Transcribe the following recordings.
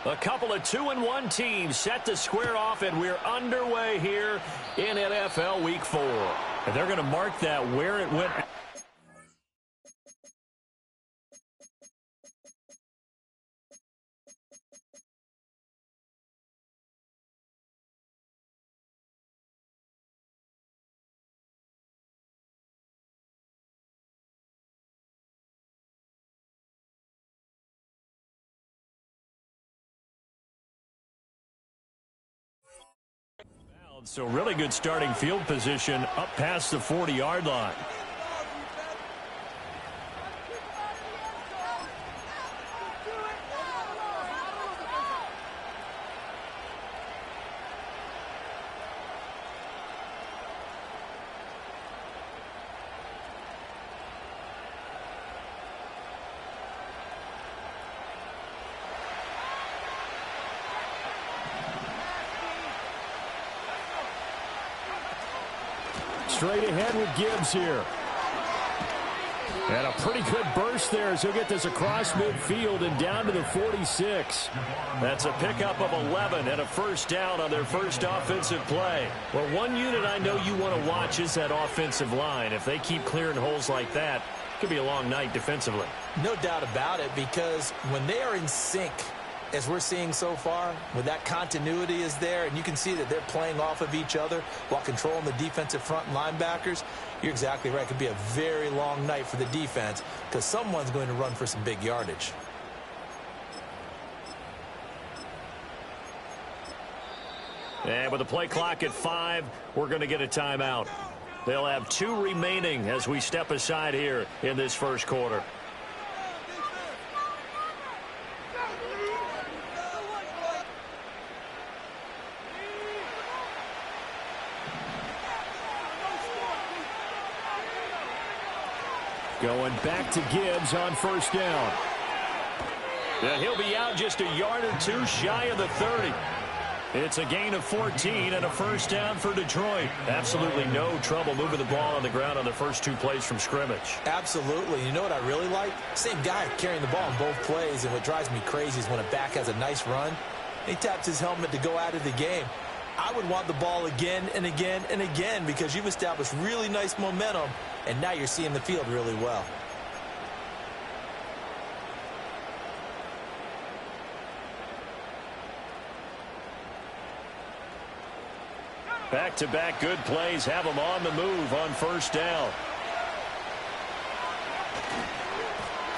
A couple of 2-1 teams set to square off, and we're underway here in NFL Week 4. And they're going to mark that where it went. So really good starting field position up past the 40-yard line. Straight ahead with Gibbs here. And a pretty good burst there as he'll get this across midfield and down to the 46. That's a pickup of 11 and a first down on their first offensive play. Well, one unit I know you want to watch is that offensive line. If they keep clearing holes like that, it could be a long night defensively. No doubt about it, because when they are in sync, as we're seeing so far, when that continuity is there, and you can see that they're playing off of each other while controlling the defensive front linebackers, you're exactly right. It could be a very long night for the defense because someone's going to run for some big yardage. And with the play clock at 5, we're going to get a timeout. They'll have 2 remaining as we step aside here in this first quarter. Going back to Gibbs on first down. And he'll be out just a yard or 2 shy of the 30. It's a gain of 14 and a first down for Detroit. Absolutely no trouble moving the ball on the ground on the first 2 plays from scrimmage. Absolutely. You know what I really like? Same guy carrying the ball in both plays, and what drives me crazy is when a back has a nice run, he taps his helmet to go out of the game. I would want the ball again and again and again because you've established really nice momentum, and now you're seeing the field really well. Back-to-back good plays have them on the move on first down.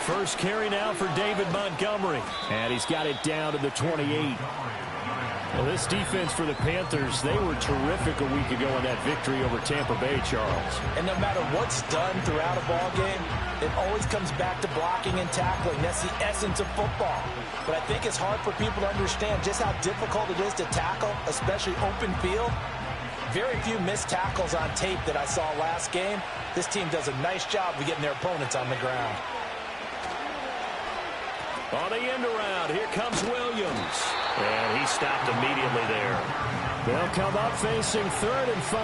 First carry now for David Montgomery. And he's got it down to the 28. Well, this defense for the Panthers, they were terrific a week ago in that victory over Tampa Bay, Charles. And no matter what's done throughout a ball game, it always comes back to blocking and tackling. That's the essence of football. But I think it's hard for people to understand just how difficult it is to tackle, especially open field. Very few missed tackles on tape that I saw last game. This team does a nice job of getting their opponents on the ground. On the end around, here comes Williams. And he stopped immediately there. They'll come up facing 3rd and 5.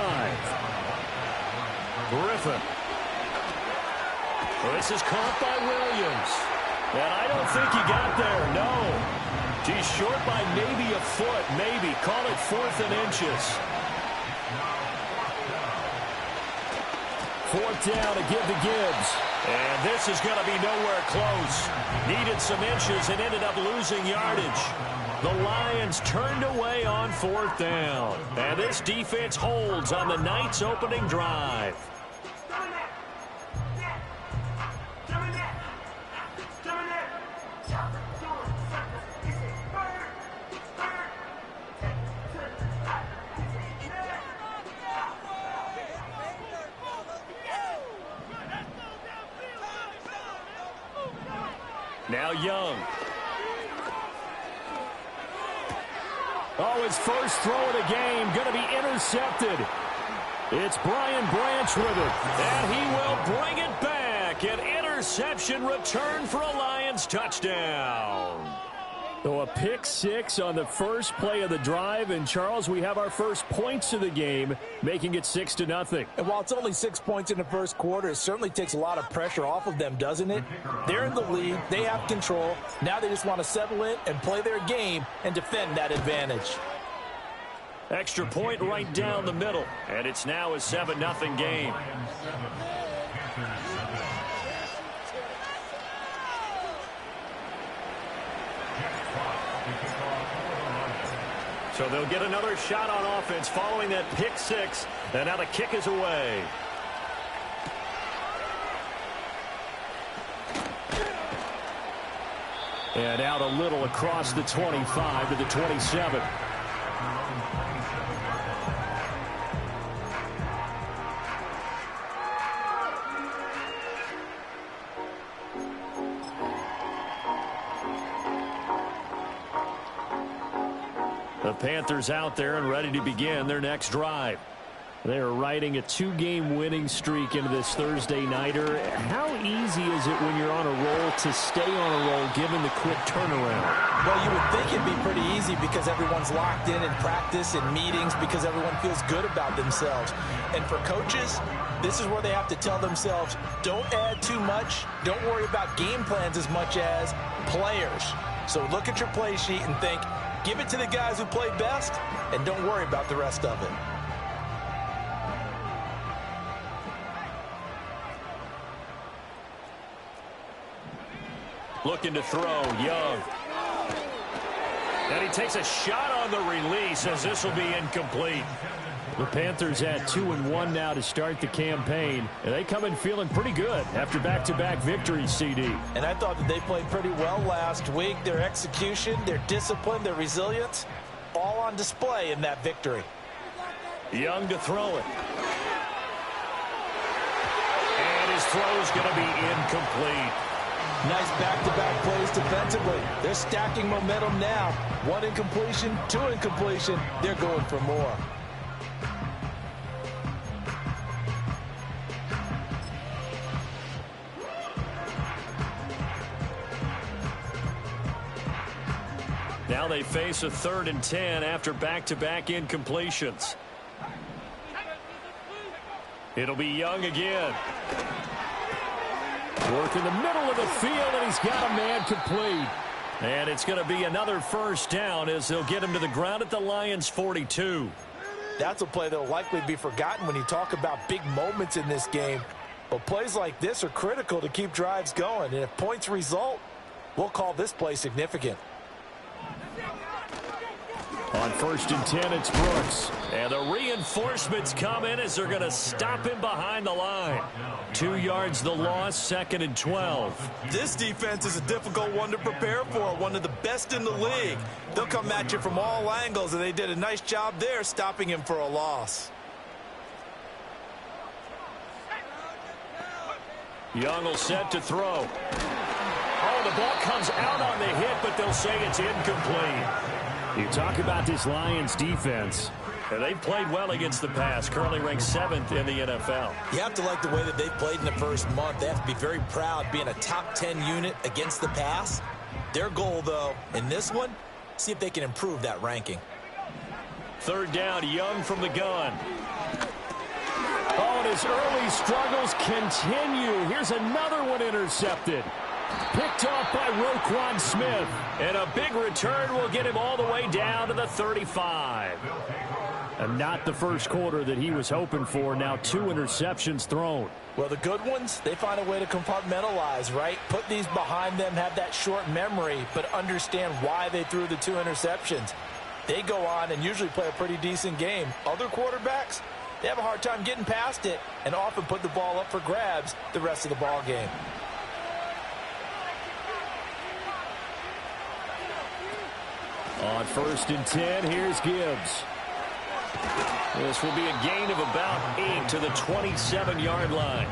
Griffin. Well, this is caught by Williams. And I don't think he got there, no. He's short by maybe a foot, maybe. Call it 4th and inches. 4th down to give to Gibbs. And this is going to be nowhere close. Needed some inches and ended up losing yardage. The Lions turned away on 4th down. And this defense holds on the night's opening drive. Now Young. Oh, his first throw of the game going to be intercepted. It's Brian Branch with it. And he will bring it back. An interception return for a Lions touchdown. So a pick six on the first play of the drive. And, Charles, we have our first points of the game, making it 6-0. And while it's only 6 points in the first quarter, it certainly takes a lot of pressure off of them, doesn't it? They're in the lead. They have control. Now they just want to settle in and play their game and defend that advantage. Extra point right down the middle. And it's now a 7-0 game. So they'll get another shot on offense following that pick six. And now the kick is away. And out a little across the 25 to the 27. The Panthers out there and ready to begin their next drive. They are riding a 2-game winning streak into this Thursday nighter. How easy is it when you're on a roll to stay on a roll given the quick turnaround? Well, you would think it'd be pretty easy because everyone's locked in practice and meetings because everyone feels good about themselves. And for coaches, this is where they have to tell themselves, don't add too much. Don't worry about game plans as much as players. So look at your play sheet and think, give it to the guys who play best, and don't worry about the rest of it. Looking to throw, Young. And he takes a shot on the release as this will be incomplete. The Panthers at 2-1 now to start the campaign. And they come in feeling pretty good after back-to-back victories, CD. And I thought that they played pretty well last week. Their execution, their discipline, their resilience, all on display in that victory. Young to throw it. And his throw's going to be incomplete. Nice back-to-back plays defensively. They're stacking momentum now. 1 incompletion, 2 incompletion. They're going for more. Now they face a 3rd and 10 after back-to-back incompletions. It'll be Young again. Work in the middle of the field, and he's got a man complete. And it's going to be another first down as they'll get him to the ground at the Lions' 42. That's a play that will likely be forgotten when you talk about big moments in this game. But plays like this are critical to keep drives going. And if points result, we'll call this play significant. On 1st and 10, it's Brooks. And the reinforcements come in as they're going to stop him behind the line. 2 yards the loss, 2nd and 12. This defense is a difficult one to prepare for, one of the best in the league. They'll come at you from all angles, and they did a nice job there stopping him for a loss. Young will set to throw. Oh, the ball comes out on the hit, but they'll say it's incomplete. You talk about this Lions defense. And they've played well against the pass, currently ranked 7th in the NFL. You have to like the way that they've played in the first month. They have to be very proud being a top 10 unit against the pass. Their goal, though, in this one, see if they can improve that ranking. 3rd down, Young from the gun. Oh, and his early struggles continue. Here's another one intercepted. Picked off by Roquan Smith. And a big return will get him all the way down to the 35. And not the first quarter that he was hoping for. Now 2 interceptions thrown. Well, the good ones, they find a way to compartmentalize, right? Put these behind them, have that short memory, but understand why they threw the 2 interceptions. They go on and usually play a pretty decent game. Other quarterbacks, they have a hard time getting past it and often put the ball up for grabs the rest of the ball game. On 1st and 10, here's Gibbs. This will be a gain of about 8 to the 27-yard line.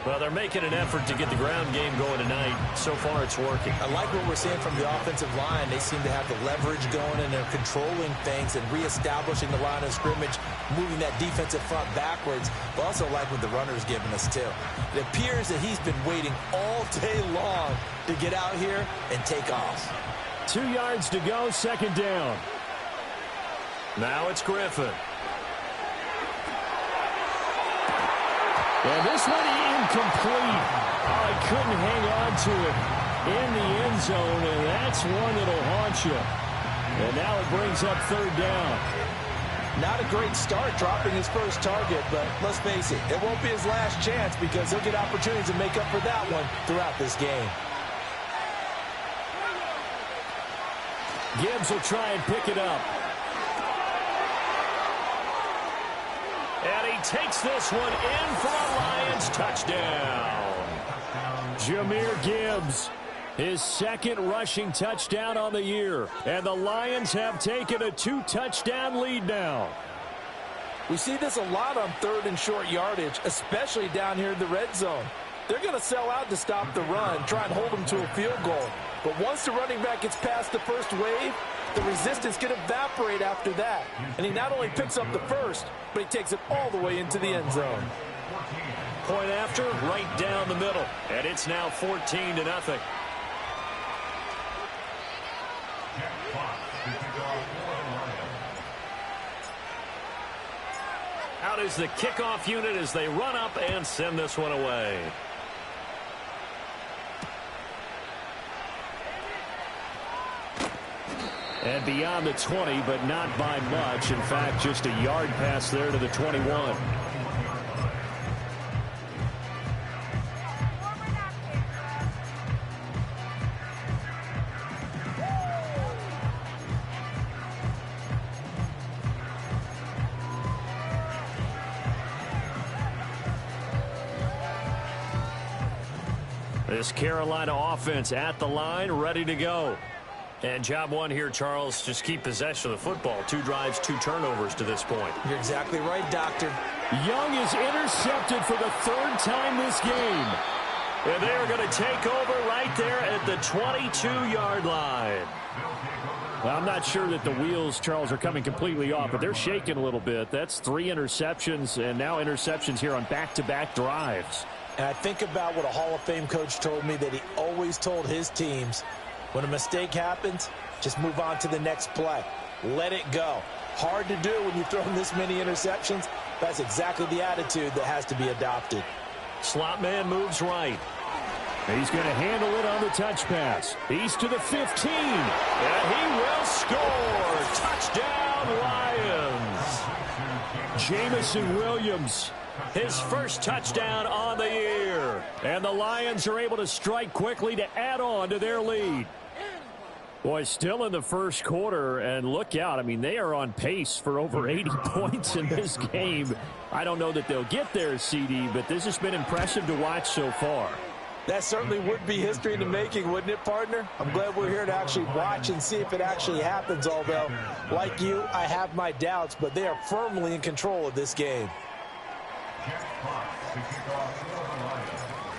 Well, they're making an effort to get the ground game going tonight. So far, it's working. I like what we're seeing from the offensive line. They seem to have the leverage going, and they're controlling things and reestablishing the line of scrimmage, moving that defensive front backwards. But also like what the runner's giving us, too. It appears that he's been waiting all day long to get out here and take off. 2 yards to go, second down. Now it's Griffin. And this one incomplete. Oh, he couldn't hang on to it in the end zone, and that's one that'll haunt you. And now it brings up third down. Not a great start dropping his first target, but let's face it, it won't be his last chance because he'll get opportunities to make up for that one throughout this game. Gibbs will try and pick it up. And he takes this one in for a Lions touchdown. Jahmyr Gibbs, his second rushing touchdown on the year. And the Lions have taken a 2-touchdown lead now. We see this a lot on third and short yardage, especially down here in the red zone. They're going to sell out to stop the run, try and hold them to a field goal. But once the running back gets past the first wave, the resistance can evaporate after that. And he not only picks up the first, but he takes it all the way into the end zone. Point after, right down the middle. And it's now 14-0. Out is the kickoff unit as they run up and send this one away. And beyond the 20, but not by much. In fact, just a yard pass there to the 21. This Carolina offense at the line, ready to go. And job one here, Charles, just keep possession of the football. 2 drives, 2 turnovers to this point. You're exactly right, Doctor. Young is intercepted for the 3rd time this game. And they are going to take over right there at the 22-yard line. Well, I'm not sure that the wheels, Charles, are coming completely off, but they're shaking a little bit. That's 3 interceptions, and now interceptions here on back-to-back drives. And I think about what a Hall of Fame coach told me that he always told his teams, when a mistake happens, just move on to the next play. Let it go. Hard to do when you've thrown this many interceptions. That's exactly the attitude that has to be adopted. Slot man moves right. He's going to handle it on the touch pass. He's to the 15. And he will score. Touchdown, Lions. Jamison Williams, his first touchdown on the year. And the Lions are able to strike quickly to add on to their lead. Boy, still in the first quarter, and look out. I mean, they are on pace for over 80 points in this game. I don't know that they'll get there, CD, but this has been impressive to watch so far. That certainly would be history in the making, wouldn't it, partner? I'm glad we're here to actually watch and see if it actually happens, although, like you, I have my doubts, but they are firmly in control of this game.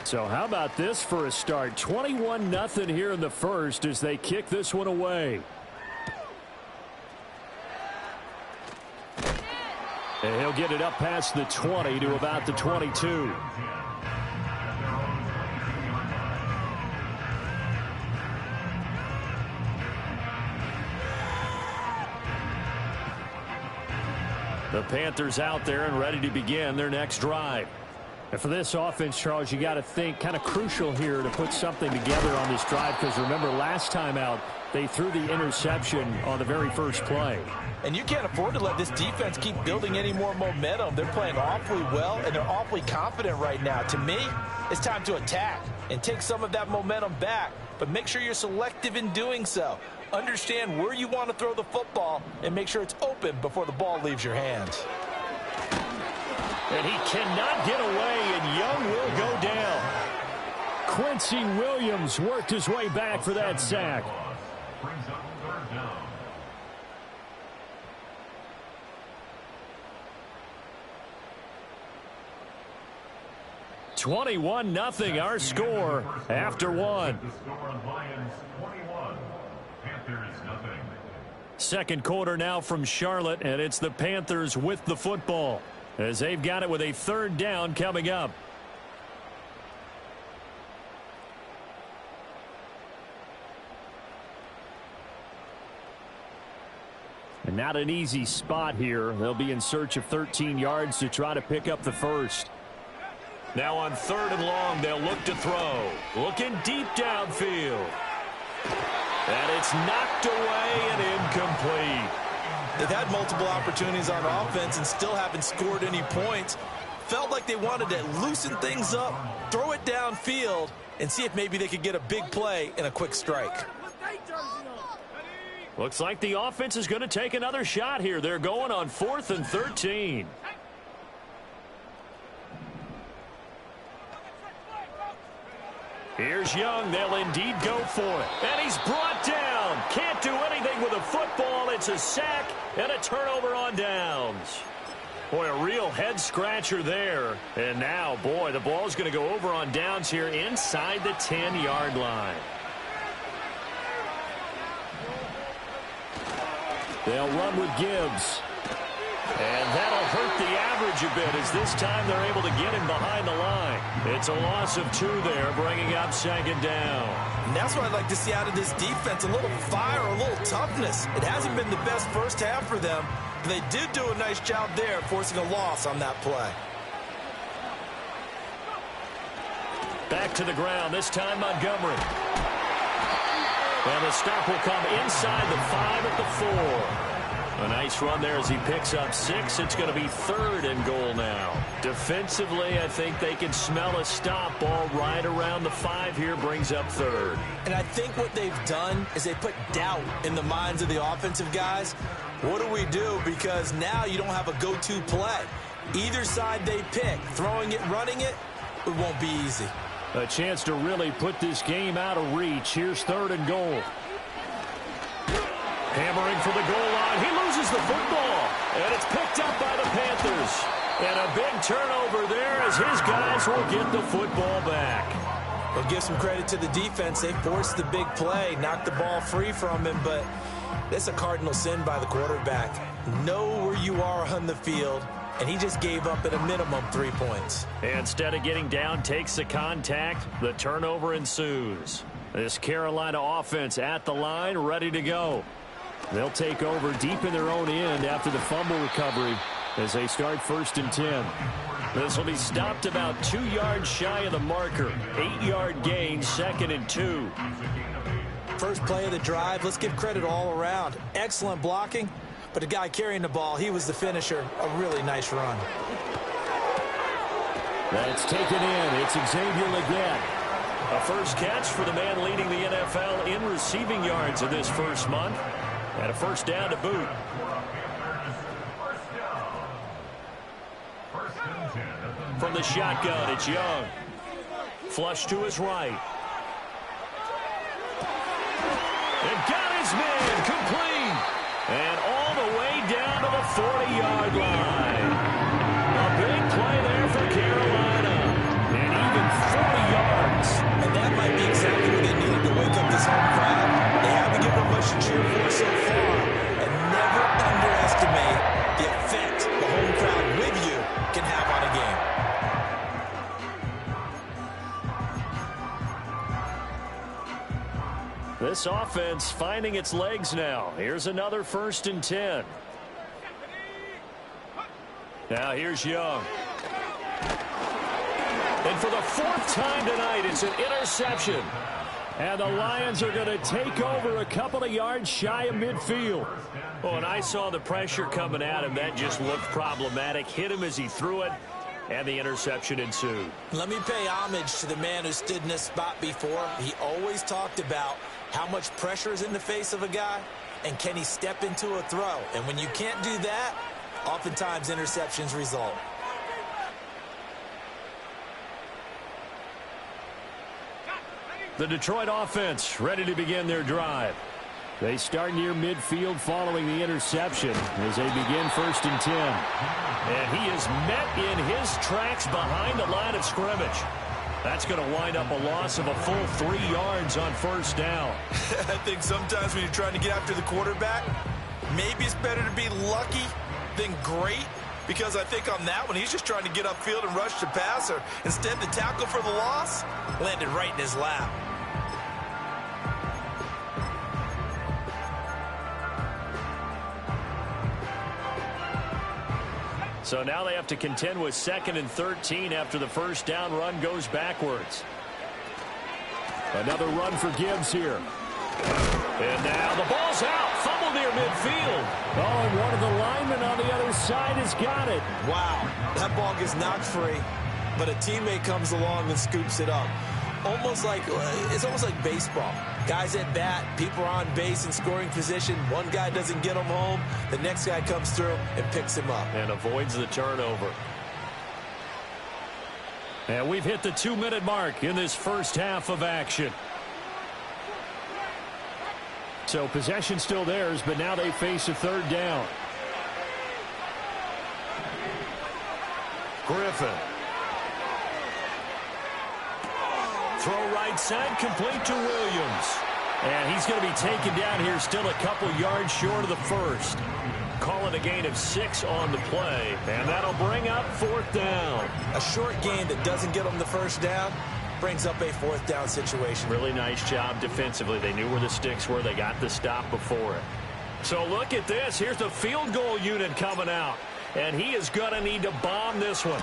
So how about this for a start? 21-0 here in the first as they kick this one away. And he'll get it up past the 20 to about the 22. The Panthers out there and ready to begin their next drive. And for this offense, Charles, you got to think kind of crucial here to put something together on this drive, because remember last time out they threw the interception on the very first play. And you can't afford to let this defense keep building any more momentum. They're playing awfully well, and they're awfully confident right now. To me, it's time to attack and take some of that momentum back, but make sure you're selective in doing so. Understand where you want to throw the football and make sure it's open before the ball leaves your hands. And he cannot get away, and Young will go down. Quincy Williams worked his way back for that sack. 21-0 our score after one. Second quarter now from Charlotte, and it's the Panthers with the football as they've got it with a third down coming up. And not an easy spot here. They'll be in search of 13 yards to try to pick up the first. Now on 3rd and long, they'll look to throw. Looking deep downfield. And it's knocked away and incomplete. They've had multiple opportunities on offense and still haven't scored any points. Felt like they wanted to loosen things up, throw it downfield, and see if maybe they could get a big play and a quick strike. Looks like the offense is going to take another shot here. They're going on 4th and 13. Here's Young. They'll indeed go for it. And he's brought down. Can't do anything with a football. It's a sack and a turnover on downs. Boy, a real head-scratcher there. And now, boy, the ball's going to go over on downs here inside the 10-yard line. They'll run with Gibbs. And that'll hurt the average a bit as this time they're able to get him behind the line. It's a loss of 2 there, bringing up 2nd down. And that's what I'd like to see out of this defense, a little fire, a little toughness. It hasn't been the best first half for them, but they did do a nice job there forcing a loss on that play. Back to the ground, this time Montgomery. And the stop will come inside the 5 at the 4. A nice run there as he picks up 6. It's going to be 3rd and goal now. Defensively, I think they can smell a stop. Ball right around the 5 here, brings up 3rd. And I think what they've done is they put doubt in the minds of the offensive guys. What do we do? Because now you don't have a go-to play. Either side they pick, throwing it, running it, it won't be easy. A chance to really put this game out of reach. Here's 3rd and goal. Hammering for the goal line. He loses the football. And it's picked up by the Panthers. And a big turnover there as his guys will get the football back. Well, give some credit to the defense. They forced the big play, knocked the ball free from him, but that's a cardinal sin by the quarterback. Know where you are on the field, and he just gave up at a minimum 3 points. Instead of getting down, takes the contact. The turnover ensues. This Carolina offense at the line, ready to go. They'll take over deep in their own end after the fumble recovery as they start 1st and 10. This will be stopped about 2 yards shy of the marker. 8-yard gain, 2nd and 2. First play of the drive, let's give credit all around. Excellent blocking, but the guy carrying the ball, he was the finisher. A really nice run. That's taken in. It's Xavier Legette. A first catch for the man leading the NFL in receiving yards in this first month. And a first down to boot. From the shotgun, it's Young. Flush to his right. And got his man complete. And all the way down to the 40-yard line. A big play there for Carolina. And even 40 yards. And that might be exactly what they needed to wake up this home crowd. They haven't given them much to cheer for so far. And never underestimate the effect the home crowd with you can have on a game. This offense finding its legs now. Here's another 1st and 10. Now here's Young. And for the 4th time tonight, it's an interception. And the Lions are going to take over a couple of yards shy of midfield. Oh, and I saw the pressure coming at him. That just looked problematic. Hit him as he threw it, and the interception ensued. Let me pay homage to the man who stood in this spot before. He always talked about how much pressure is in the face of a guy, and can he step into a throw. And when you can't do that, oftentimes interceptions result. The Detroit offense ready to begin their drive. They start near midfield following the interception as they begin 1st and 10. And he is met in his tracks behind the line of scrimmage. That's going to wind up a loss of a full 3 yards on 1st down. I think sometimes when you're trying to get after the quarterback, maybe it's better to be lucky than great. Because I think on that one, he's just trying to get upfield and rush the passer. Instead, the tackle for the loss landed right in his lap. So now they have to contend with 2nd and 13 after the first down run goes backwards. Another run for Gibbs here. And now the ball's out. Fumble near midfield. Oh, and one of the linemen on the other side has got it. Wow, that ball gets knocked free, but a teammate comes along and scoops it up. It's almost like baseball. Guys at bat, people are on base in scoring position. One guy doesn't get him home. The next guy comes through and picks him up. And avoids the turnover. And we've hit the 2-minute mark in this first half of action. So possession still theirs, but now they face a 3rd down. Griffin. Throw right side, complete to Williams. And he's going to be taken down here, still a couple yards short of the first. Call it a gain of 6 on the play, and that'll bring up 4th down. A short gain that doesn't get them the first down brings up a 4th down situation. Really nice job defensively. They knew where the sticks were. They got the stop before it. So look at this. Here's the field goal unit coming out, and he is going to need to bomb this one.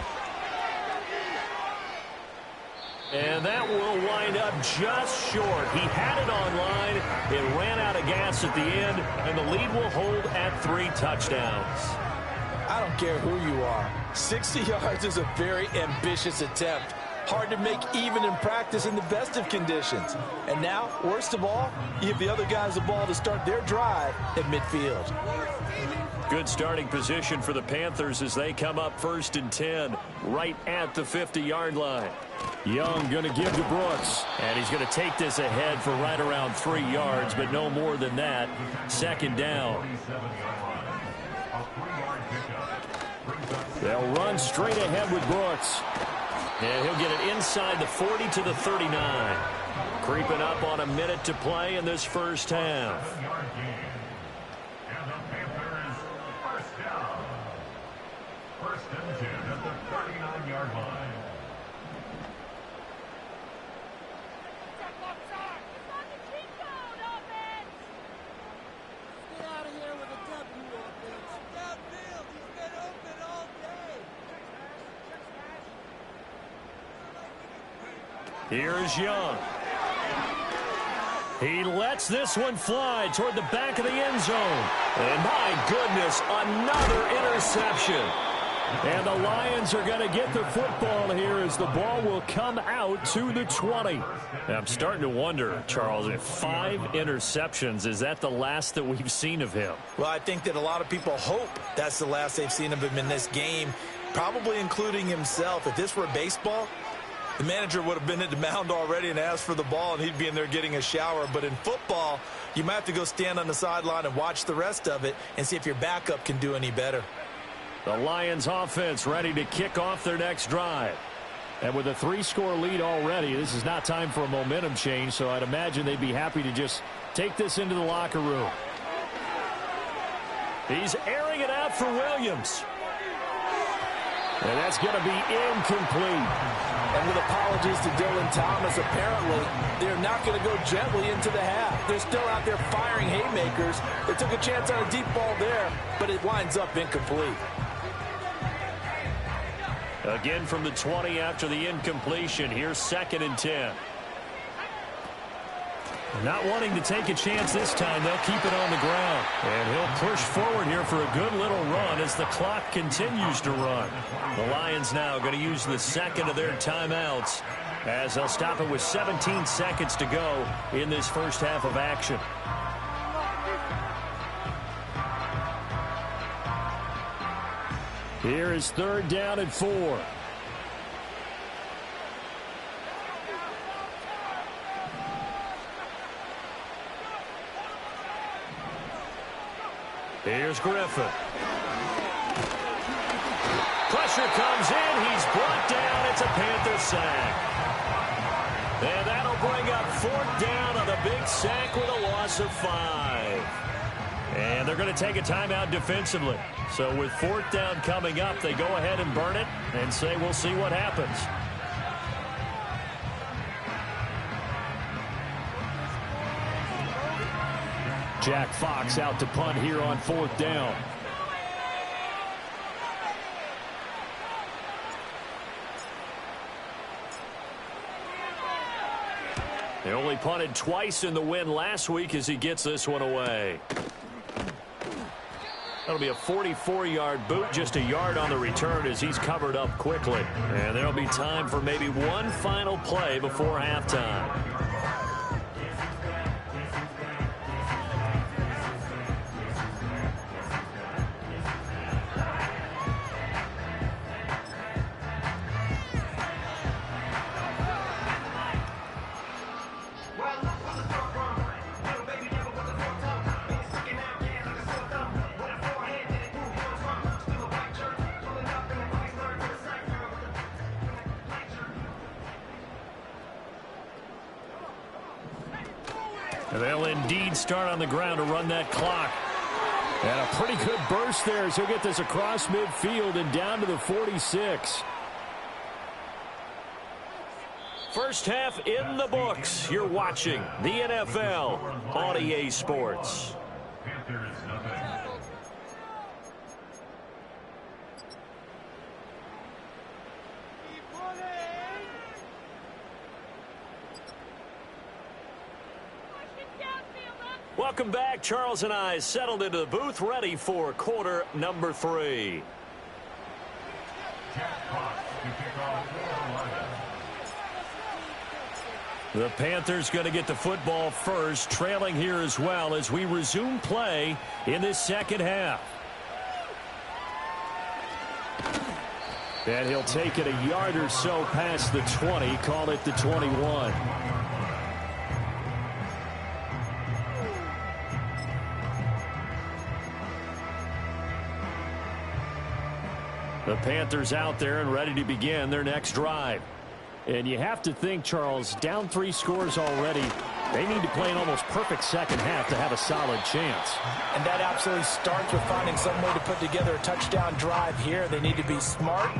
And that will wind up just short. He had it on line. It ran out of gas at the end, and the lead will hold at 3 touchdowns. I don't care who you are. 60 yards is a very ambitious attempt. Hard to make even in practice in the best of conditions. And now, worst of all, you give the other guys the ball to start their drive at midfield. Good starting position for the Panthers as they come up 1st and 10, right at the 50-yard line. Young going to give to Brooks. And he's going to take this ahead for right around 3 yards, but no more than that. 2nd down. They'll run straight ahead with Brooks. And he'll get it inside the 40 to the 39. Creeping up on a minute to play in this first half. Here's Young. He lets this one fly toward the back of the end zone. And my goodness, another interception. And the Lions are going to get the football here as the ball will come out to the 20. I'm starting to wonder, Charles, if 5 interceptions, is that the last that we've seen of him? Well, I think that a lot of people hope that's the last they've seen of him in this game, probably including himself. If this were baseball, the manager would have been at the mound already and asked for the ball, and he'd be in there getting a shower. But in football, you might have to go stand on the sideline and watch the rest of it and see if your backup can do any better. The Lions offense ready to kick off their next drive. And with a 3-score lead already, this is not time for a momentum change, so I'd imagine they'd be happy to just take this into the locker room. He's airing it out for Williams. And that's going to be incomplete. And with apologies to Dylan Thomas, apparently they're not going to go gently into the half. They're still out there firing haymakers. They took a chance on a deep ball there, but it winds up incomplete. Again from the 20 after the incompletion. Here's 2nd and 10. Not wanting to take a chance this time. They'll keep it on the ground. And he'll push forward here for a good little run as the clock continues to run. The Lions now going to use the second of their timeouts as they'll stop it with 17 seconds to go in this first half of action. Here is 3rd down and 4. Here's Griffin. Pressure comes in. He's brought down. It's a Panther sack. And that'll bring up 4th down on a big sack with a loss of 5. And they're going to take a timeout defensively. So with 4th down coming up, they go ahead and burn it and say we'll see what happens. Jack Fox out to punt here on 4th down. They only punted twice in the win last week as he gets this one away. That'll be a 44-yard boot, just a yard on the return as he's covered up quickly. And there'll be time for maybe one final play before halftime. And they'll indeed start on the ground to run that clock. And a pretty good burst there as he'll get this across midfield and down to the 46. First half in the books. You're watching the NFL on EA Sports. Welcome back. Charles and I settled into the booth, ready for quarter number 3. The Panthers going to get the football first, trailing here as well as we resume play in this second half. And he'll take it a yard or so past the 20, call it the 21. The Panthers out there and ready to begin their next drive. And you have to think, Charles, down 3 scores already. They need to play an almost perfect second half to have a solid chance. And that absolutely starts with finding some way to put together a touchdown drive here. They need to be smart,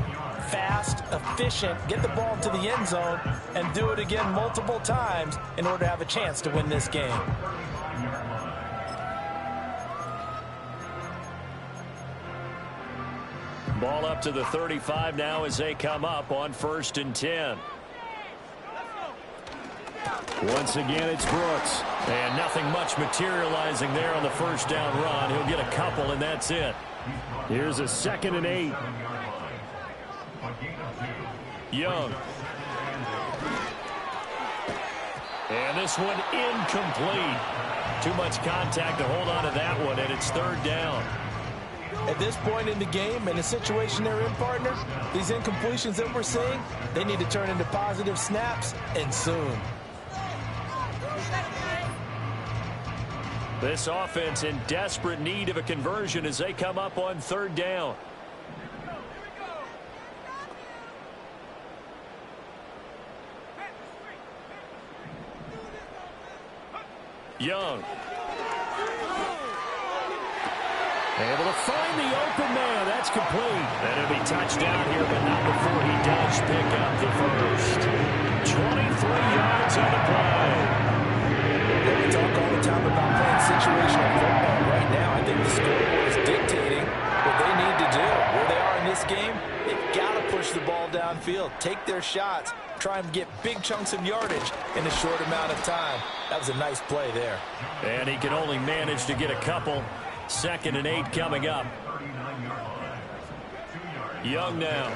fast, efficient, get the ball to the end zone, and do it again multiple times in order to have a chance to win this game. Ball up to the 35 now as they come up on 1st and 10. Once again, it's Brooks. And nothing much materializing there on the first down run. He'll get a couple, and that's it. Here's a 2nd and 8. Young. And this one incomplete. Too much contact to hold on to that one, and it's 3rd down. At this point in the game, in the situation they're in, partner, these incompletions that we're seeing, they need to turn into positive snaps, and soon. This offense in desperate need of a conversion as they come up on 3rd down. Young. Able to find the open man. That's complete. And it'll be touchdown here, but not before he does pick up the first. 23 yards on the play. We talk all the time about playing situational football. Right now, I think the scoreboard is dictating what they need to do. Where they are in this game, they've got to push the ball downfield, take their shots, try and get big chunks of yardage in a short amount of time. That was a nice play there. And he can only manage to get a couple. 2nd and 8 coming up. Young now.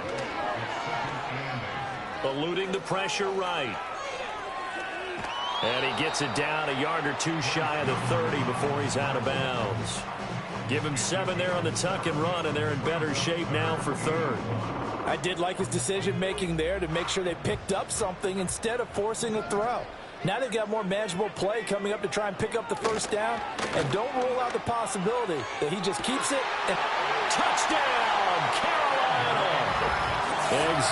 Eluding the pressure right. And he gets it down a yard or 2 shy of the 30 before he's out of bounds. Give him 7 there on the tuck and run, and they're in better shape now for 3rd. I did like his decision-making there to make sure they picked up something instead of forcing a throw. Now they've got more manageable play coming up to try and pick up the first down. And don't rule out the possibility that he just keeps it. And touchdown, Carolina!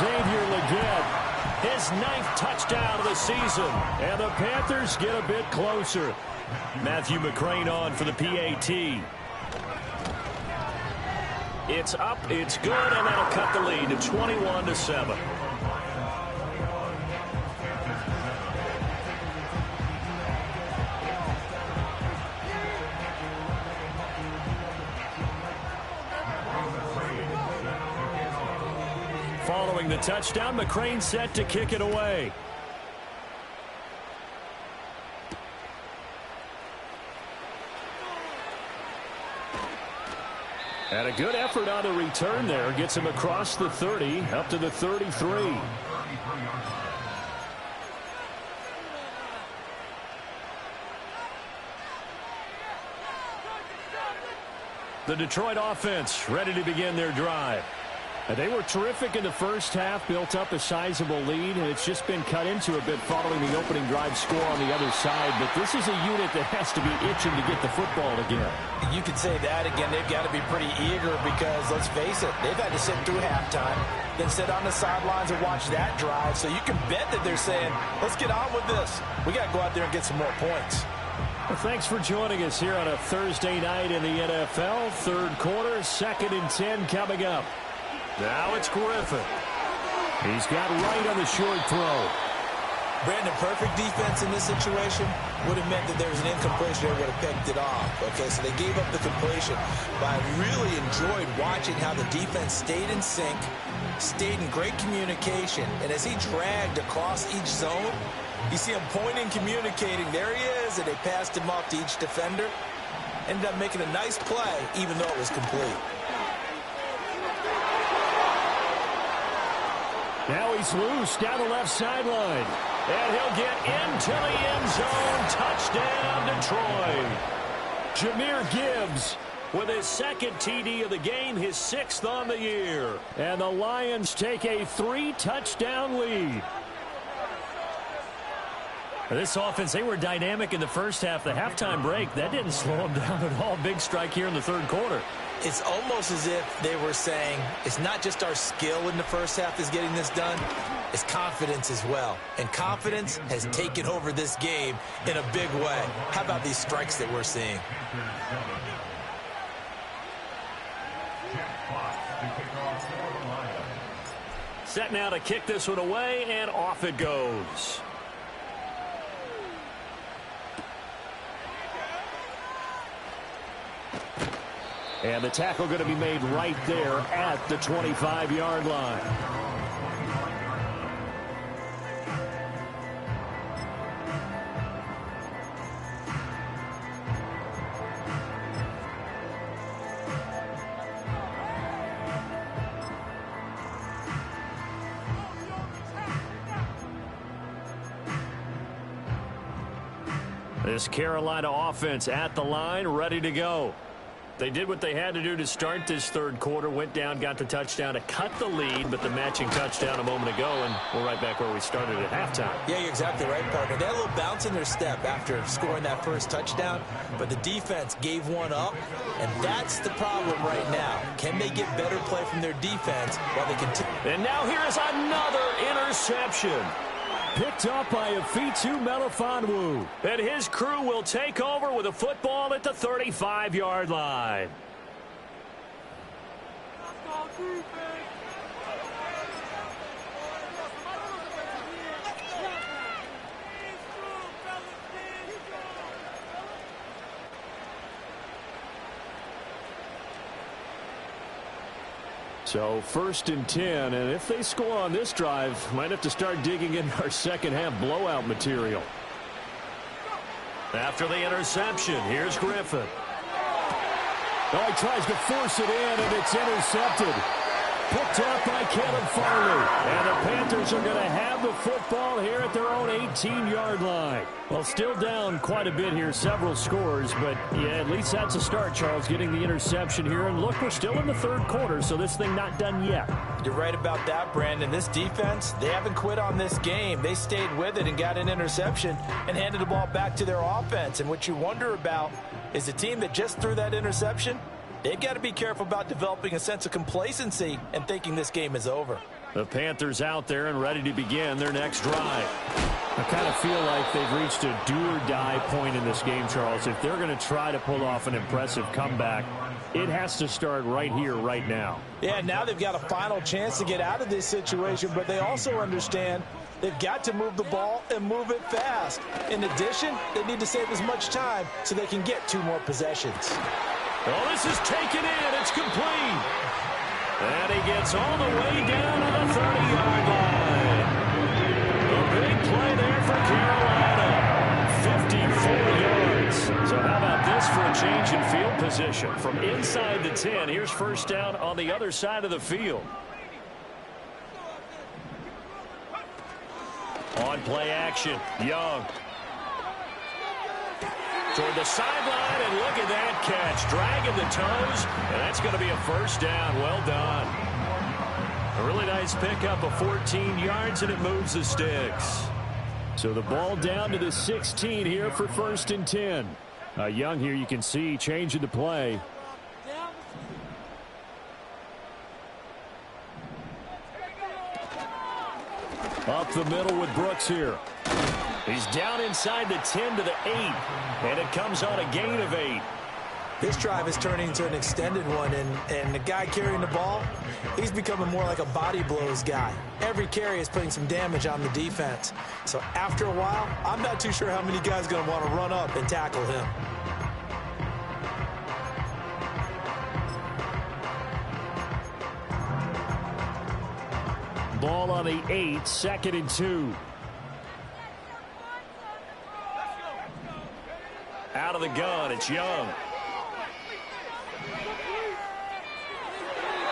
Xavier Legette, his 9th touchdown of the season. And the Panthers get a bit closer. Matthew McCrane on for the PAT. It's up, it's good, and that'll cut the lead to 21-7. Following the touchdown, McCrane set to kick it away. And a good effort on the return there. Gets him across the 30, up to the 33. The Detroit offense ready to begin their drive. They were terrific in the first half, built up a sizable lead, and it's just been cut into a bit following the opening drive score on the other side. But this is a unit that has to be itching to get the football again. You could say that again. They've got to be pretty eager because, let's face it, they've had to sit through halftime, then sit on the sidelines and watch that drive. So you can bet that they're saying, let's get on with this. We got to go out there and get some more points. Well, thanks for joining us here on a Thursday night in the NFL. Third quarter, 2nd and 10 coming up. Now it's Griffin. He's got right on the short throw. Brandon, perfect defense in this situation would have meant that there was an incompletion. They would have picked it off. Okay, so they gave up the completion. But I really enjoyed watching how the defense stayed in sync, stayed in great communication. And as he dragged across each zone, you see him pointing, communicating. There he is, and they passed him off to each defender. Ended up making a nice play, even though it was complete. Now he's loose down the left sideline. And he'll get into the end zone. Touchdown, Detroit. Jahmyr Gibbs with his 2nd TD of the game, his 6th on the year. And the Lions take a 3-touchdown lead. This offense, they were dynamic in the first half. The halftime break, that didn't slow them down at all. Big strike here in the third quarter. It's almost as if they were saying, it's not just our skill in the first half that's getting this done, it's confidence as well. And confidence has taken over this game in a big way. How about these strikes that we're seeing? Set now to kick this one away, and off it goes. And the tackle going to be made right there at the 25-yard line. This Carolina offense at the line, ready to go. They did what they had to do to start this third quarter, went down, got the touchdown to cut the lead, but the matching touchdown a moment ago, and we're right back where we started at halftime. Yeah, you're exactly right, partner. They had a little bounce in their step after scoring that first touchdown, but the defense gave one up, and that's the problem right now. Can they get better play from their defense while they continue? And now here is another interception. Picked up by Afitu Melifonwu. And his crew will take over with a football at the 35-yard line. So 1st and 10, and if they score on this drive, might have to start digging in our second half blowout material. After the interception, here's Griffin. Oh, he tries to force it in, and it's intercepted. Picked up by Caleb Farley. And the Panthers are going to have the football here at their own 18-yard line. Well, still down quite a bit here, several scores, but yeah, at least that's a start, Charles, getting the interception here. And look, we're still in the third quarter, so this thing not done yet. You're right about that, Brandon. This defense, they haven't quit on this game. They stayed with it and got an interception and handed the ball back to their offense. And what you wonder about is the team that just threw that interception, they've got to be careful about developing a sense of complacency and thinking this game is over. The Panthers out there and ready to begin their next drive. I kind of feel like they've reached a do-or-die point in this game, Charles. If they're going to try to pull off an impressive comeback, it has to start right here, right now. Yeah, now they've got a final chance to get out of this situation, but they also understand they've got to move the ball and move it fast. In addition, they need to save as much time so they can get 2 more possessions. Well, this is taken in. It's complete. And he gets all the way down to the 30-yard line. A big play there for Carolina. 54 yards. So how about this for a change in field position? formation. From inside the 10, here's first down on the other side of the field. On play action, Young. Toward the sideline, and look at that catch. Dragging the toes, and that's going to be a first down. Well done. A really nice pickup of 14 yards, and it moves the sticks. So the ball down to the 16 here for first and 10. Young here, you can see, changing the play. Up the middle with Brooks here. He's down inside the 10 to the 8, and it comes on a gain of 8. This drive is turning into an extended one, and the guy carrying the ball, he's becoming more like a body blows guy. Every carry is putting some damage on the defense. So after a while, I'm not too sure how many guys are going to want to run up and tackle him. Ball on the 8, 2nd and 2. Out of the gun, it's Young.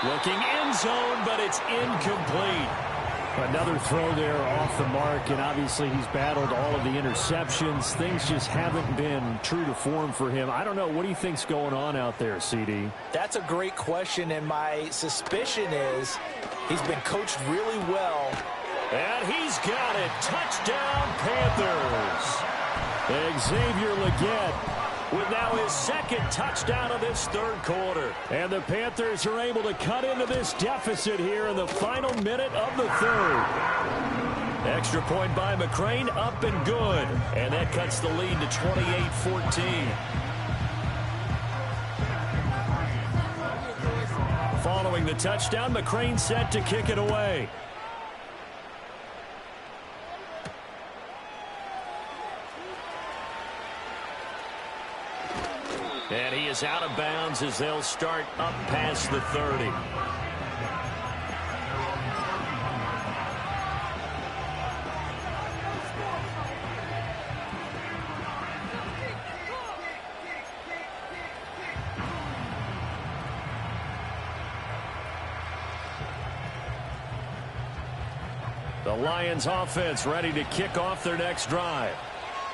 Looking end zone, but it's incomplete. Another throw there off the mark, and obviously he's battled all of the interceptions. Things just haven't been true to form for him. I don't know. What do you think's going on out there, CD? That's a great question, and my suspicion is he's been coached really well. And he's got it. Touchdown, Panthers. Xavier Legette with now his second touchdown of this third quarter. And the Panthers are able to cut into this deficit here in the final minute of the third. Extra point by McCrane, up and good. And that cuts the lead to 28-14. Following the touchdown, McCrane set to kick it away. And he is out of bounds as they'll start up past the 30. The Lions offense ready to kick off their next drive.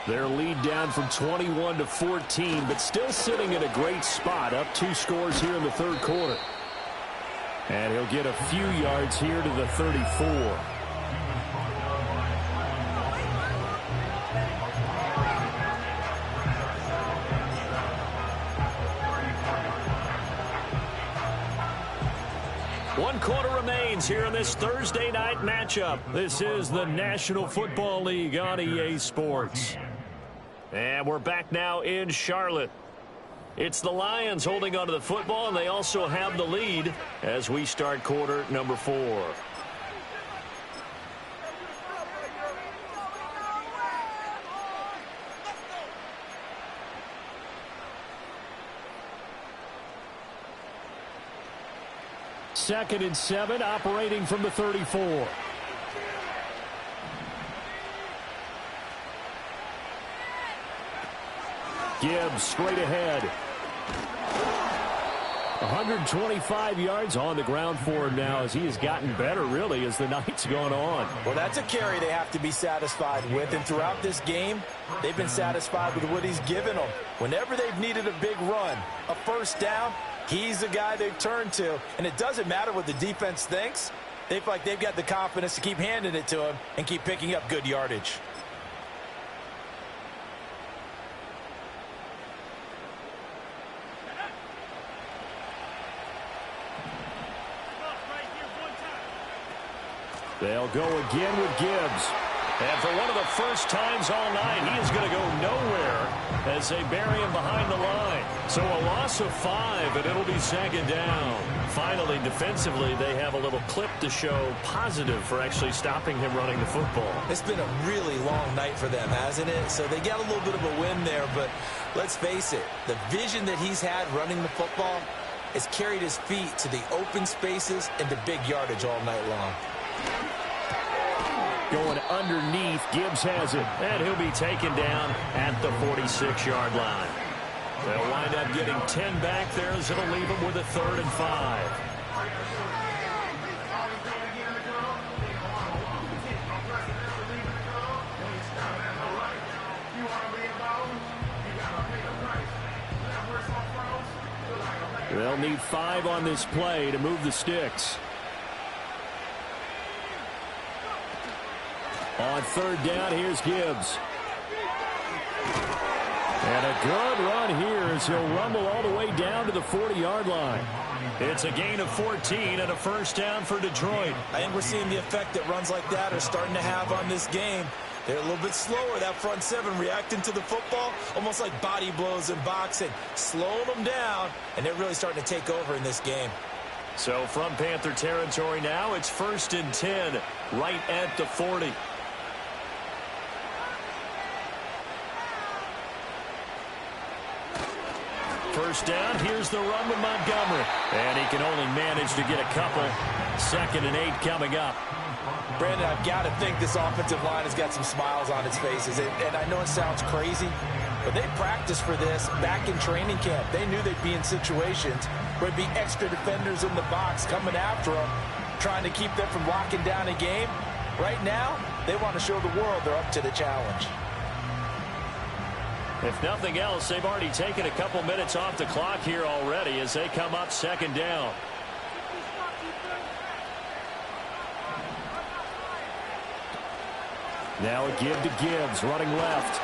Their lead down from 21 to 14, but still sitting in a great spot, up 2 scores here in the third quarter. And he'll get a few yards here to the 34. One quarter remains here in this Thursday night matchup. This is the National Football League on EA Sports. And we're back now in Charlotte. It's the Lions holding onto the football, and they also have the lead as we start quarter number 4. Second and 7, operating from the 34. Gibbs straight ahead. 125 yards on the ground for him now as he has gotten better, really, as the night's gone on. Well, that's a carry they have to be satisfied with, and throughout this game, they've been satisfied with what he's given them. Whenever they've needed a big run, a first down, he's the guy they've turned to, and it doesn't matter what the defense thinks. They feel like they've got the confidence to keep handing it to him and keep picking up good yardage. They'll go again with Gibbs. And for one of the first times all night, he is going to go nowhere as they bury him behind the line. So a loss of 5, and it'll be second down. Finally, defensively, they have a little clip to show positive for actually stopping him running the football. It's been a really long night for them, hasn't it? So they got a little bit of a win there, but let's face it, the vision that he's had running the football has carried his feet to the open spaces and to big yardage all night long. Going underneath, Gibbs has it, and he'll be taken down at the 46-yard line. They'll wind up getting 10 back there as it'll leave them with a 3rd and 5. They'll need 5 on this play to move the sticks. On 3rd down, here's Gibbs. And a good run here as he'll rumble all the way down to the 40-yard line. It's a gain of 14 and a 1st down for Detroit. I think we're seeing the effect that runs like that are starting to have on this game. They're a little bit slower, that front 7, reacting to the football, almost like body blows in boxing, slowing them down, and they're really starting to take over in this game. So from Panther territory now, it's 1st and 10, right at the 40. First down, here's the run with Montgomery. And he can only manage to get a couple. 2nd and 8 coming up. Brandon, I've got to think this offensive line has got some smiles on its faces. And I know it sounds crazy, but they practiced for this back in training camp. They knew they'd be in situations where there'd be extra defenders in the box coming after them, trying to keep them from locking down a game. Right now, they want to show the world they're up to the challenge. If nothing else, they've already taken a couple minutes off the clock here already as they come up 2nd down. Now a give to Gibbs, running left.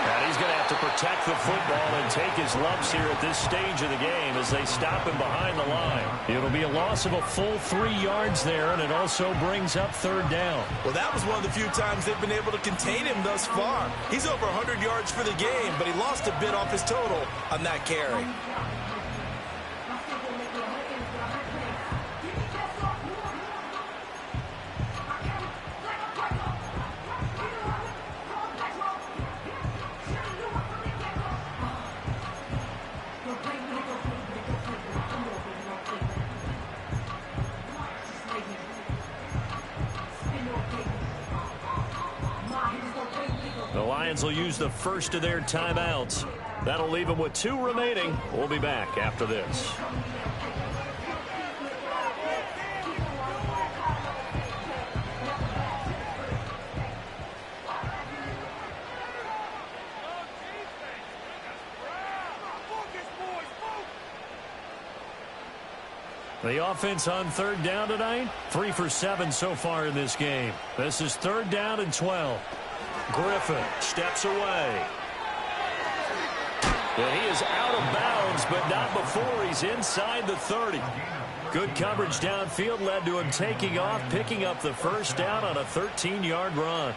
And he's going to have to protect the football and take his lumps here at this stage of the game as they stop him behind the line. It'll be a loss of a full 3 yards there, and it also brings up 3rd down. Well, that was one of the few times they've been able to contain him thus far. He's over 100 yards for the game, but he lost a bit off his total on that carry. The Lions will use the first of their timeouts. That'll leave them with 2 remaining. We'll be back after this. The offense on 3rd down tonight, 3 for 7 so far in this game. This is 3rd down and 12. Griffin steps away. And he is out of bounds, but not before he's inside the 30. Good coverage downfield led to him taking off, picking up the 1st down on a 13-yard run.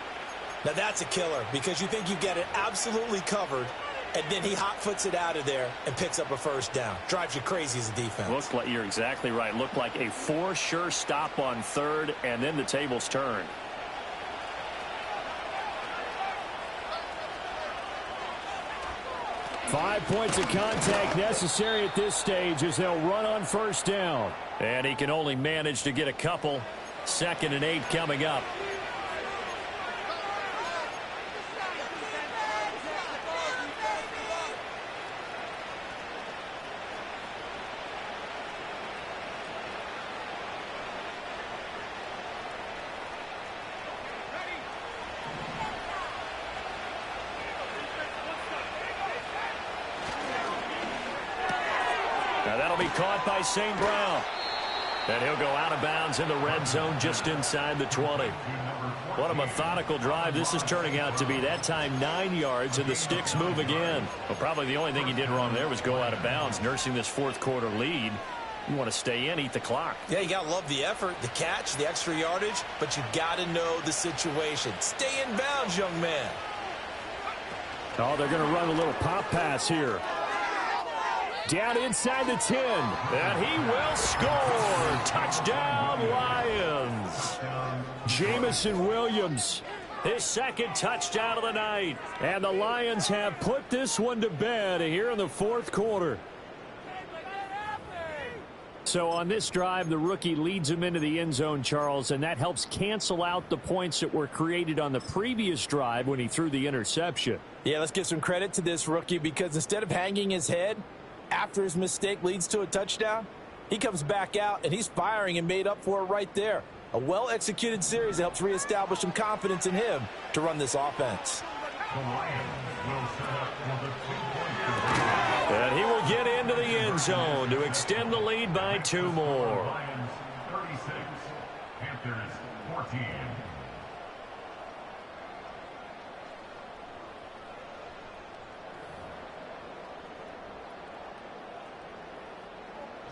Now that's a killer because you think you get it absolutely covered, and then he hot-foots it out of there and picks up a 1st down. Drives you crazy as a defense. Looks like you're exactly right. Looked like a for sure stop on 3rd, and then the tables turned. 5 points of contact necessary at this stage as they'll run on 1st down. And he can only manage to get a couple. 2nd and 8 coming up. Now that'll be caught by St. Brown. And he'll go out of bounds in the red zone just inside the 20. What a methodical drive this is turning out to be. That time 9 yards, and the sticks move again. Well, probably the only thing he did wrong there was go out of bounds, nursing this 4th quarter lead. You want to stay in, eat the clock. Yeah, you got to love the effort, the catch, the extra yardage, but you got to know the situation. Stay in bounds, young man. Oh, they're going to run a little pop pass here. Down inside the 10. And he will score. Touchdown, Lions. Jamison Williams. His 2nd touchdown of the night. And the Lions have put this one to bed here in the 4th quarter. So on this drive, the rookie leads him into the end zone, Charles, and that helps cancel out the points that were created on the previous drive when he threw the interception. Yeah, let's give some credit to this rookie because instead of hanging his head after his mistake leads to a touchdown, he comes back out and he's firing and made up for it right there. A well-executed series that helps reestablish some confidence in him to run this offense. And he will get into the end zone to extend the lead by 2 more. Lions 36, Panthers 14.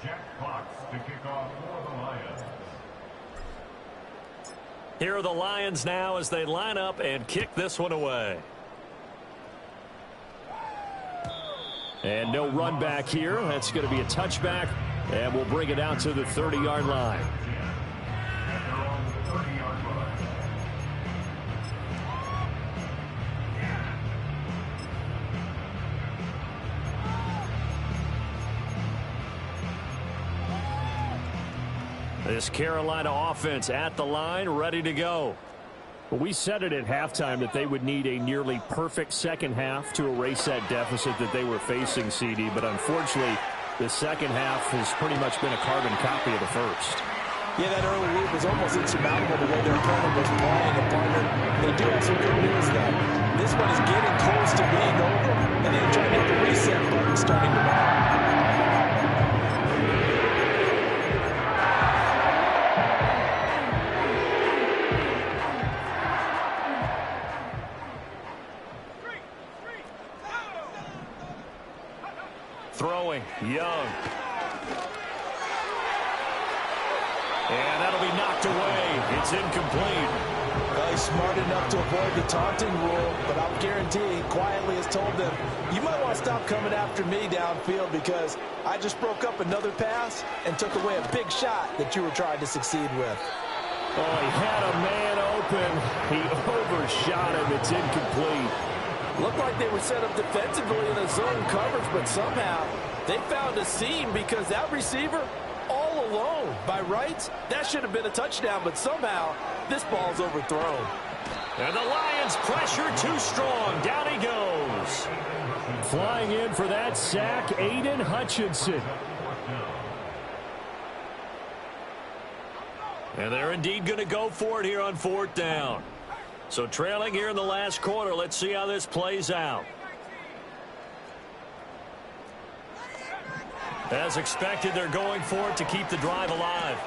Jack Fox to kick off for the Lions. Here are the Lions now as they line up and kick this one away. And no run back here. That's going to be a touchback, and we'll bring it out to the 30-yard line. This Carolina offense at the line, ready to go. Well, we said it at halftime that they would need a nearly perfect second half to erase that deficit that they were facing, CD. But unfortunately, the second half has pretty much been a carbon copy of the first. Yeah, that early lead was almost insurmountable the way their opponent was playing. And partner, they do have some good news though. This one is getting close to being over, and they're trying to hit the reset button starting tomorrow. Throwing, Young. And that'll be knocked away. It's incomplete. Well, he's smart enough to avoid the taunting rule, but I'll guarantee he quietly has told them, you might want to stop coming after me downfield because I just broke up another pass and took away a big shot that you were trying to succeed with. Oh, he had a man open. He overshot him. It's incomplete. Looked like they were set up defensively in a zone coverage, but somehow they found a seam because that receiver all alone. By rights, that should have been a touchdown, but somehow this ball's overthrown. And the Lions pressure too strong. Down he goes. Flying in for that sack, Aiden Hutchinson. And they're indeed going to go for it here on 4th down. So trailing here in the last quarter. Let's see how this plays out. As expected, they're going for it to keep the drive alive.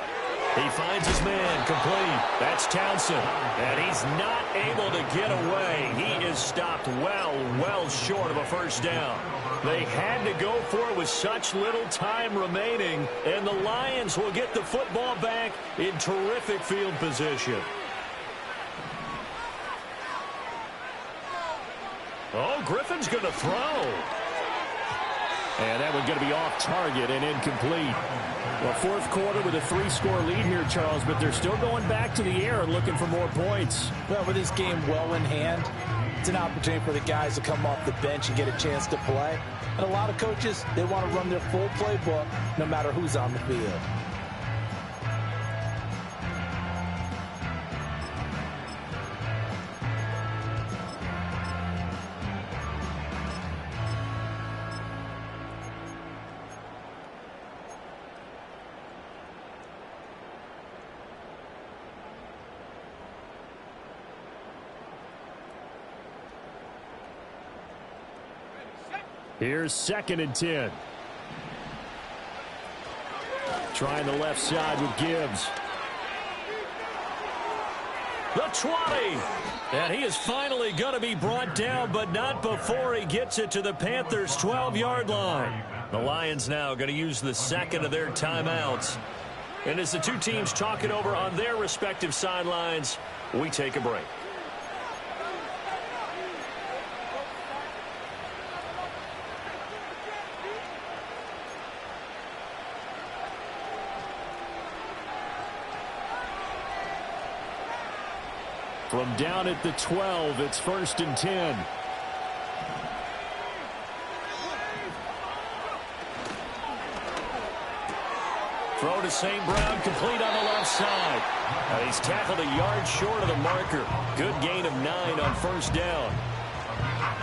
He finds his man, complete. That's Townsend. And he's not able to get away. He is stopped well short of a first down. They had to go for it with such little time remaining. And the Lions will get the football back in terrific field position. Oh, Griffin's going to throw. And that one's going to be off target and incomplete. Well, 4th quarter with a 3-score lead here, Charles, but they're still going back to the air and looking for more points. Well, with this game well in hand, it's an opportunity for the guys to come off the bench and get a chance to play. And a lot of coaches, they want to run their full playbook no matter who's on the field. Here's 2nd and 10. Trying the left side with Gibbs. The 20. And he is finally going to be brought down, but not before he gets it to the Panthers' 12-yard line. The Lions now going to use the second of their timeouts. And as the two teams talk it over on their respective sidelines, we take a break. From down at the 12, it's 1st and 10. Throw to St. Brown, complete on the left side. He's tackled a yard short of the marker. Good gain of 9 on first down.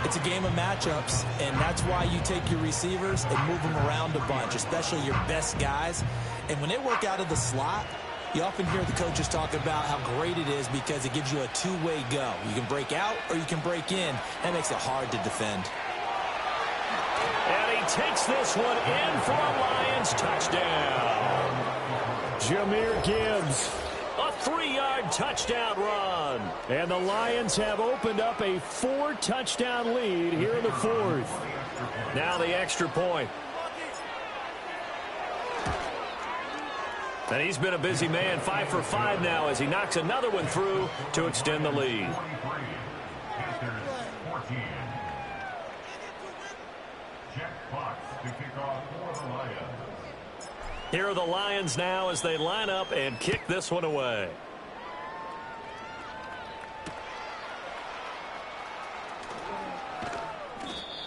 It's a game of matchups, and that's why you take your receivers and move them around a bunch, especially your best guys. And when they work out of the slot, you often hear the coaches talk about how great it is because it gives you a two-way go. You can break out or you can break in. That makes it hard to defend. And he takes this one in for a Lions touchdown. Jahmyr Gibbs. A 3-yard touchdown run. And the Lions have opened up a 4-touchdown lead here in the fourth. Now the extra point. And he's been a busy man, 5 for 5 now as he knocks another one through to extend the lead. Here are the Lions now as they line up and kick this one away.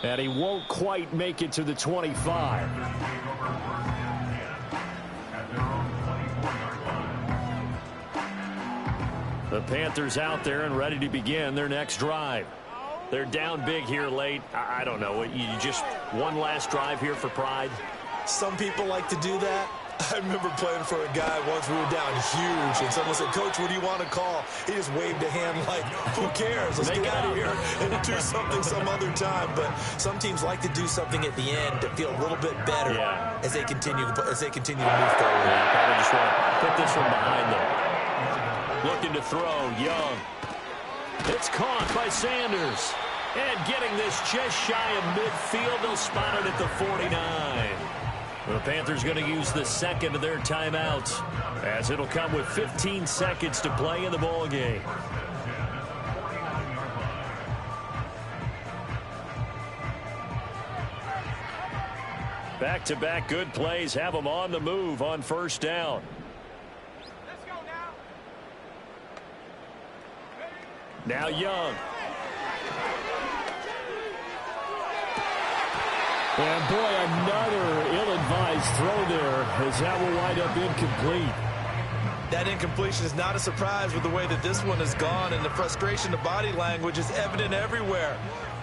And he won't quite make it to the 25. The Panthers out there and ready to begin their next drive. They're down big here late. I don't know. You just one last drive here for pride? Some people like to do that. I remember playing for a guy once. We were down huge, and someone said, "Coach, what do you want to call?" He just waved a hand like, "Who cares? Let's get out of here and do something some other time." But some teams like to do something at the end to feel a little bit better as they continue to move forward. Yeah, probably just want to put this one behind them. Looking to throw, Young. It's caught by Sanders. And getting this just shy of midfield, they'll spot it at the 49. The Panthers going to use the second of their timeouts as it'll come with 15 seconds to play in the ball game. Back-to-back good plays have them on the move on first down. Now Young. And boy, another ill-advised throw there as that will wind up incomplete. That incompletion is not a surprise with the way that this one has gone, and the frustration, the body language is evident everywhere.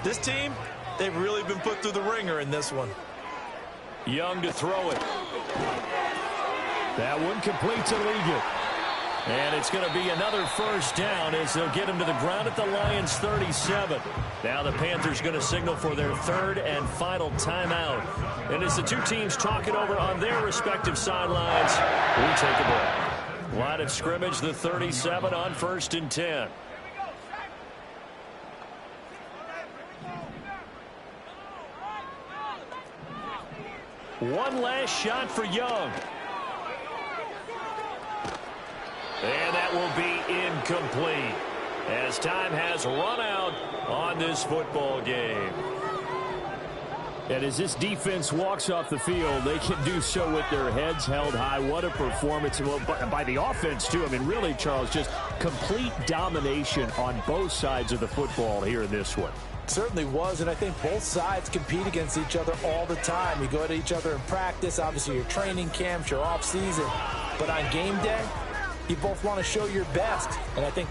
This team, they've really been put through the ringer in this one. Young to throw it. That one complete to Ligon. And it's going to be another first down as they'll get him to the ground at the Lions 37. Now the Panthers going to signal for their third and final timeout. And as the two teams talk it over on their respective sidelines, we take a break. Line of scrimmage, the 37 on 1st and 10. One last shot for Young. And that will be incomplete as time has run out on this football game. And as this defense walks off the field, they can do so with their heads held high. What a performance by the offense, too. I mean, really, Charles, just complete domination on both sides of the football here in this one. Certainly was, and I think both sides compete against each other all the time. You go at each other in practice, obviously your training camps, your off season. But on game day, you both want to show your best, and I think